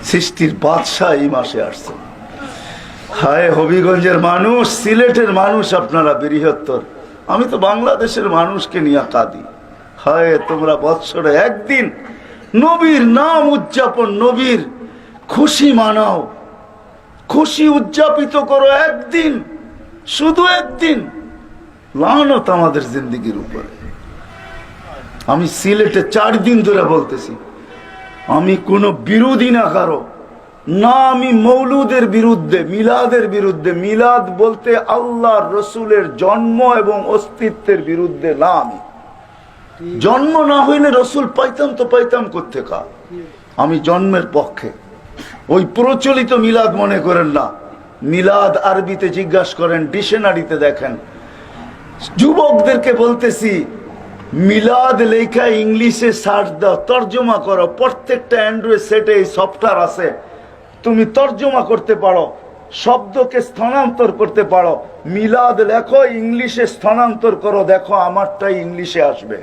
সৃষ্টির বাদশাহ এই মাসে আসছে। হায় হবিগঞ্জের মানুষ, সিলেটের মানুষ, আপনারা বৃহত্তর, আমি তো বাংলাদেশের মানুষকে নিয়ে কাঁদি। হায় তোমরা বৎসরে একদিন নবীর নাম উদযাপন, নবীর খুশি মানাও, খুশি উদযাপিত করো একদিন, শুধু একদিন। লানত আমাদের জিন্দেগির উপরে। আমি সিলেটে 4 দিন ধরে বলতেছি, আমি কোনো বিরোধী না কারো, না আমি মৌলুদের বিরুদ্ধে, মিলাদের বিরুদ্ধে। মিলাদ বলতে আল্লাহ রসুলের জন্ম এবং অস্তিত্বের বিরুদ্ধে না। আমি জন্ম না হইলে রসুল পাইতাম তো পাইতাম কোত্থেকা। আমি জন্মের পক্ষে। ওই প্রচলিত মিলাদ মনে করেন না। মিলাদ আরবিতে জিজ্ঞাসা করেন, ডিকশনারিতে দেখেন। যুবকদেরকে বলতেছি, মিলাদ লেখা ইংলিশে সার্চ দাও, তর্জমা করো। প্রত্যেকটা অ্যান্ড্রয়েড সেটে এই সফটওয়্যার আছে, তুমি তর্জমা করতে পারো, শব্দকে স্থানান্তর করতে পারো। মিলাদ লেখো, ইংলিশে স্থানান্তর করো, দেখো আমারটাই ইংলিশে আসবে।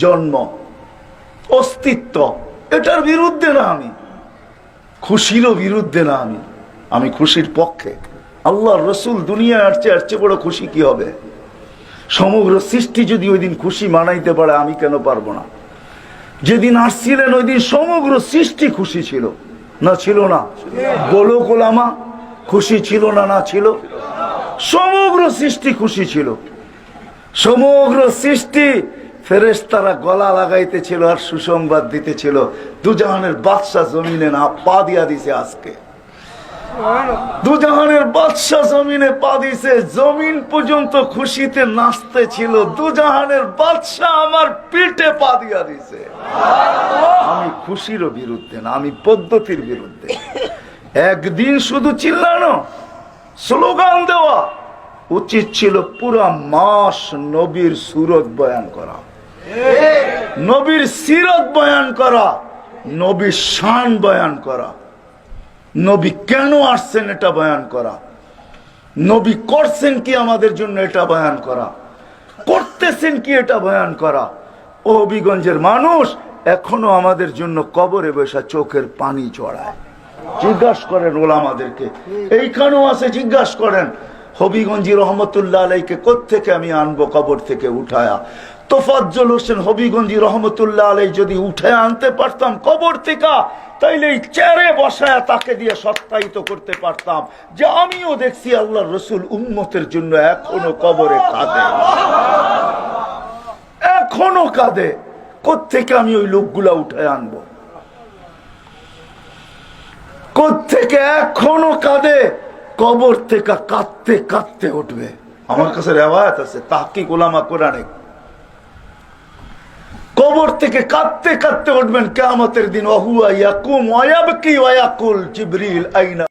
জন্ম, অস্তিত্ব, এটার বিরুদ্ধে না আমি, খুশিরও বিরুদ্ধে না আমি। আমি খুশির পক্ষে। আল্লাহর রসুল দুনিয়ায় আসছে, এর চেয়ে বড় খুশি কি হবে? সমগ্র সৃষ্টি যদি ওই দিন খুশি মানাইতে পারে, আমি কেন পারবো না? যেদিন আসছিলেন ওই দিন সমগ্র সৃষ্টি খুশি ছিল না? ছিল না? বলো গোলামা, খুশি ছিল না? না ছিল? সমগ্র সৃষ্টি খুশি ছিল। সমগ্র সৃষ্টি ফেরেশতারা গলা লাগাইতেছিল আর সুসংবাদ দিতেছিল, দুজাহানের বাদশা জমিনে না পা দিয়া দিছে। আজকে দুজাহানের বাদশা জমিনে পা দিছে, জমিন পর্যন্ত খুশিতে নাচতে ছিল। দুজাহানের বাদশা আমার পিঠে পা দিয়া দিছে। আমি খুশিরও বিরুদ্ধে না, আমি পদ্ধতির বিরুদ্ধে। একদিন শুধু চিল্লানো, স্লোগান দেওয়া উচিত ছিল। পুরা মাস নবীর সুরত বয়ান করা, নবীর সিরত বয়ান করা, নবীর শান বয়ান করা, নবী কেন আসছেন এটা বয়ান করা, নবী করছেন কি আমাদের জন্য এটা বয়ান করা, করতেছেন কি এটা বয়ান করা। ও হবিগঞ্জের মানুষ এখনো আমাদের জন্য কবরে বসে চোখের পানি চড়ায়। জিজ্ঞাসা করেন ওলামাদেরকে, এইখানেও আছে, জিজ্ঞাসা করেন হবিগঞ্জি রহমতুল্লাহ আলাইকে কোত্থেকে আমি আনবো কবর থেকে উঠায়া। তোফাজ্জল হোসেন হবিগঞ্জি রহমতুল্লাহ আলাই যদি উঠে আনতে পারতাম কবর থেকে, তাইলে এই চেয়ারে বসায় তাকে দিয়ে সত্যায়িত করতে পারতাম যে আমিও দেখছি আল্লাহর রসুল উম্মতের জন্য এখনো কবরে কাঁদে, এখনো কাঁদে। কোত্থেকে আমি ওই লোকগুলা উঠে আনবো? কোত্থেকে এখনো কাঁদে? কবর থেকে কাঁদতে কাঁদতে উঠবে। আমার কাছে রেওয়ায়াত আছে, তাহকিক উলামা কোরআনে, কবর থেকে কাঁদতে কাঁদতে উঠবেন কিয়ামতের দিন। ওয়া হুয়া ইয়াকুম ওয়া ইয়াবকি ওয়া ইয়াকুল জিবরিল আইনা